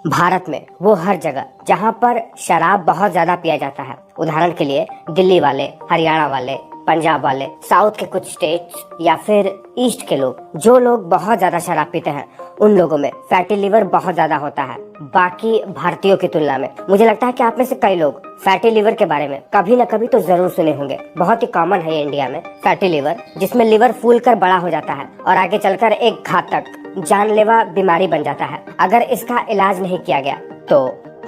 भारत में वो हर जगह जहाँ पर शराब बहुत ज्यादा पिया जाता है, उदाहरण के लिए दिल्ली वाले, हरियाणा वाले, पंजाब वाले, साउथ के कुछ स्टेट्स या फिर ईस्ट के लोग, जो लोग बहुत ज्यादा शराब पीते हैं उन लोगों में फैटी लिवर बहुत ज्यादा होता है बाकी भारतीयों की तुलना में। मुझे लगता है कि आप में से कई लोग फैटी लिवर के बारे में कभी न कभी तो जरूर सुने होंगे। बहुत ही कॉमन है ये इंडिया में फैटी लिवर, जिसमें लिवर फूल कर बड़ा हो जाता है और आगे चलकर एक घातक जानलेवा बीमारी बन जाता है अगर इसका इलाज नहीं किया गया। तो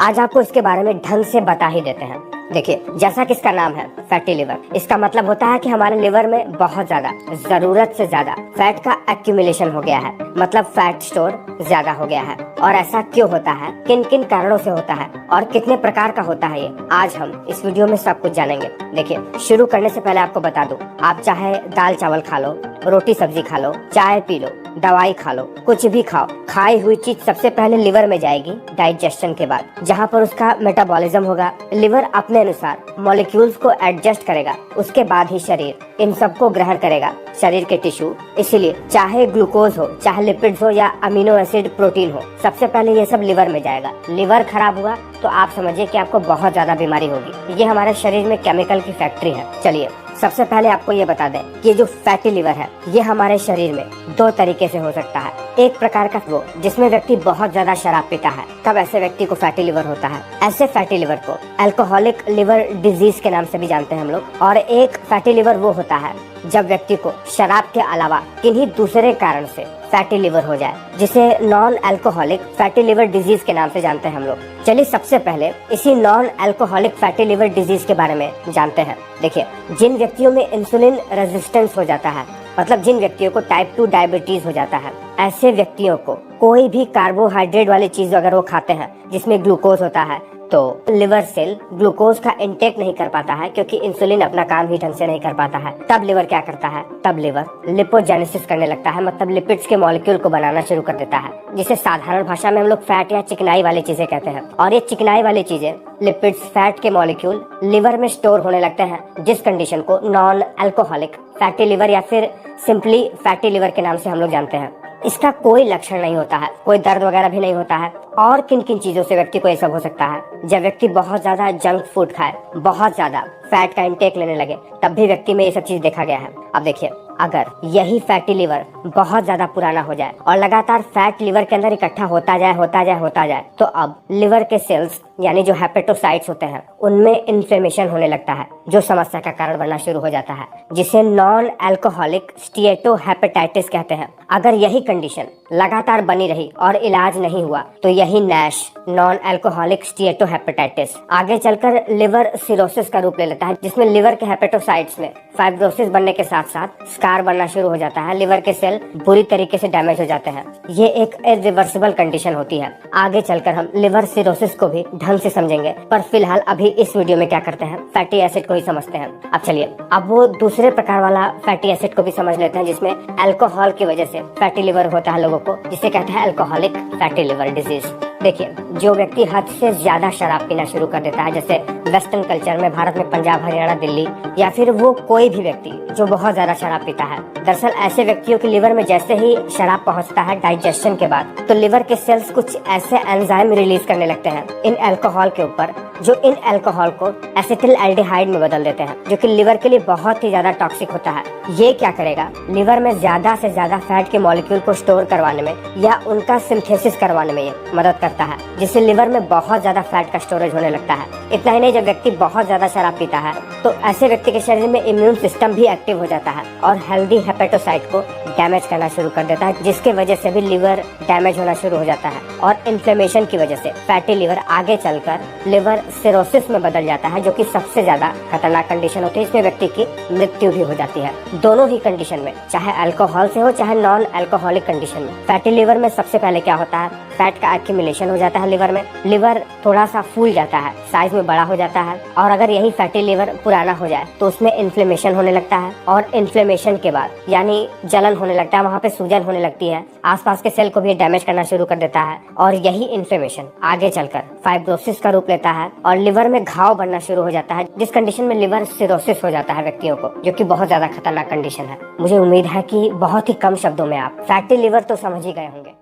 आज आपको इसके बारे में ढंग से बता ही देते हैं। देखिए, जैसा कि इसका नाम है फैटी लिवर, इसका मतलब होता है कि हमारे लिवर में बहुत ज्यादा, जरूरत से ज्यादा फैट का एक्यूमुलेशन हो गया है, मतलब फैट स्टोर ज्यादा हो गया है। और ऐसा क्यों होता है, किन किन कारणों से होता है और कितने प्रकार का होता है, ये आज हम इस वीडियो में सब कुछ जानेंगे। देखिए, शुरू करने से पहले आपको बता दूं, आप चाहे दाल चावल खा लो, रोटी सब्जी खा लो, चाय पी लो, दवाई खा लो, कुछ भी खाओ, खाई हुई चीज सबसे पहले लिवर में जाएगी डाइजेशन के बाद, जहाँ पर उसका मेटाबॉलिज्म होगा। लिवर अपने अनुसार मॉलिक्यूल्स को एडजस्ट करेगा, उसके बाद ही शरीर इन सबको ग्रहण करेगा, शरीर के टिश्यू। इसीलिए चाहे ग्लूकोज हो, चाहे लिपिड्स हो या अमीनो एसिड, प्रोटीन हो, सबसे पहले ये सब लिवर में जाएगा। लिवर खराब हुआ तो आप समझिए कि आपको बहुत ज्यादा बीमारी होगी। ये हमारे शरीर में केमिकल की फैक्ट्री है। चलिए, सबसे पहले आपको ये बता दें कि जो फैटी लिवर है ये हमारे शरीर में दो तरीके से हो सकता है। एक प्रकार का वो जिसमें व्यक्ति बहुत ज्यादा शराब पीता है, तब ऐसे व्यक्ति को फैटी लिवर होता है। ऐसे फैटी लिवर को अल्कोहलिक लिवर डिजीज के नाम से भी जानते हैं हम लोग। और एक फैटी लिवर वो होता है जब व्यक्ति को शराब के अलावा किन्हीं दूसरे कारण से फैटी लिवर हो जाए, जिसे non alcoholic fatty liver disease के नाम से जानते हैं हम लोग। चलिए, सबसे पहले इसी non alcoholic fatty liver disease के बारे में जानते हैं। देखिए, जिन व्यक्तियों में इंसुलिन रेजिस्टेंस हो जाता है, मतलब जिन व्यक्तियों को टाइप 2 डायबिटीज हो जाता है, ऐसे व्यक्तियों को कोई भी कार्बोहाइड्रेट वाली चीज अगर वो खाते हैं जिसमें ग्लूकोज होता है, तो लिवर सेल ग्लूकोज का इंटेक नहीं कर पाता है, क्योंकि इंसुलिन अपना काम ही ढंग से नहीं कर पाता है। तब लिवर क्या करता है, तब लिवर लिपोजेनेसिस करने लगता है, मतलब लिपिड्स के मॉलिक्यूल को बनाना शुरू कर देता है, जिसे साधारण भाषा में हम लोग फैट या चिकनाई वाली चीजें कहते हैं। और ये चिकनाई वाली चीजें, लिपिड्स, फैट के मॉलिक्यूल लिवर में स्टोर होने लगते हैं, जिस कंडीशन को नॉन अल्कोहलिक फैटी लिवर या फिर सिंपली फैटी लिवर के नाम से हम लोग जानते हैं। इसका कोई लक्षण नहीं होता है, कोई दर्द वगैरह भी नहीं होता है। और किन किन चीजों से व्यक्ति को ये सब हो सकता है, जब व्यक्ति बहुत ज्यादा जंक फूड खाए, बहुत ज्यादा फैट का इंटेक लेने लगे, तब भी व्यक्ति में ये सब चीज देखा गया है। अब देखिए, अगर यही फैटी लिवर बहुत ज्यादा पुराना हो जाए और लगातार फैट लिवर के अंदर इकट्ठा होता जाए, तो अब लिवर के सेल्स यानी जो हेपेटोसाइट्स होते हैं उनमें इन्फ्लेमेशन होने लगता है, जो समस्या का कारण बनना शुरू हो जाता है, जिसे नॉन अल्कोहलिक स्टीएटोहेपेटाइटिस कहते हैं। अगर यही कंडीशन लगातार बनी रही और इलाज नहीं हुआ, तो यही नैश, नॉन अल्कोहलिक स्टीएटोहेपेटाइटिस, आगे चलकर लिवर सिरोसिस का रूप ले लेता है, जिसमें लिवर के हेपेटोसाइट्स में फाइब्रोसिस बनने के साथ साथ स्कार बनना शुरू हो जाता है, लिवर के सेल बुरी तरीके से डैमेज हो जाते हैं। ये एक इरिवर्सिबल कंडीशन होती है। आगे चलकर हम लिवर सिरोसिस को भी ढंग से समझेंगे, पर फिलहाल अभी इस वीडियो में क्या करते हैं, फैटी एसिड को ही समझते हैं। अब चलिए, अब वो दूसरे प्रकार वाला फैटी एसिड को भी समझ लेते हैं, जिसमें अल्कोहल की वजह से फैटी लिवर होता है लोगों को, जिसे कहते हैं अल्कोहलिक फैटी लिवर डिजीज। देखिए, जो व्यक्ति हद से ज्यादा शराब पीना शुरू कर देता है, जैसे वेस्टर्न कल्चर में, भारत में पंजाब, हरियाणा, दिल्ली, या फिर वो कोई भी व्यक्ति जो बहुत ज्यादा शराब पीता है, दरअसल ऐसे व्यक्तियों के लिवर में जैसे ही शराब पहुंचता है डाइजेशन के बाद, तो लिवर के सेल्स कुछ ऐसे एंजाइम रिलीज करने लगते हैं इन अल्कोहल के ऊपर, जो इन अल्कोहल को एसिटिल एल्डिहाइड में बदल देते हैं, जो कि लिवर के लिए बहुत ही ज्यादा टॉक्सिक होता है। ये क्या करेगा, लिवर में ज्यादा से ज्यादा फैट के मॉलिक्यूल को स्टोर करवाने में या उनका सिंथेसिस करवाने में ये मदद करता है, जिससे लिवर में बहुत ज्यादा फैट का स्टोरेज होने लगता है। इतना ही नहीं, जब व्यक्ति बहुत ज्यादा शराब पीता है तो ऐसे व्यक्ति के शरीर में इम्यून सिस्टम भी एक्टिव हो जाता है और हेल्दी हेपेटोसाइट को डैमेज करना शुरू कर देता है, जिसके वजह से भी लिवर डैमेज होना शुरू हो जाता है। और इन्फ्लेमेशन की वजह से फैटी लिवर आगे चलकर लिवर सिरोसिस में बदल जाता है, जो कि सबसे ज्यादा खतरनाक कंडीशन होती है। इसमें व्यक्ति की मृत्यु भी हो जाती है। दोनों ही कंडीशन में, चाहे अल्कोहल से हो चाहे नॉन अल्कोहलिक कंडीशन में, फैटी लिवर में सबसे पहले क्या होता है, फैट का एक्यूमुलेशन हो जाता है लिवर में, लिवर थोड़ा सा फूल जाता है, साइज में बड़ा हो जाता है। और अगर यही फैटी लिवर पुराना हो जाए तो उसमें इन्फ्लेमेशन होने लगता है, और इन्फ्लेमेशन के बाद यानी जलन होने लगता है, वहाँ पे सूजन होने लगती है, आसपास के सेल को भी डैमेज करना शुरू कर देता है। और यही इन्फ्लेमेशन आगे चलकर फाइब्रोसिस का रूप लेता है और लिवर में घाव बनना शुरू हो जाता है, जिस कंडीशन में लिवर सिरोसिस हो जाता है व्यक्तियों को, जो कि बहुत ज्यादा खतरनाक कंडीशन है। मुझे उम्मीद है कि बहुत ही कम शब्दों में आप फैटी लिवर तो समझ ही गए होंगे।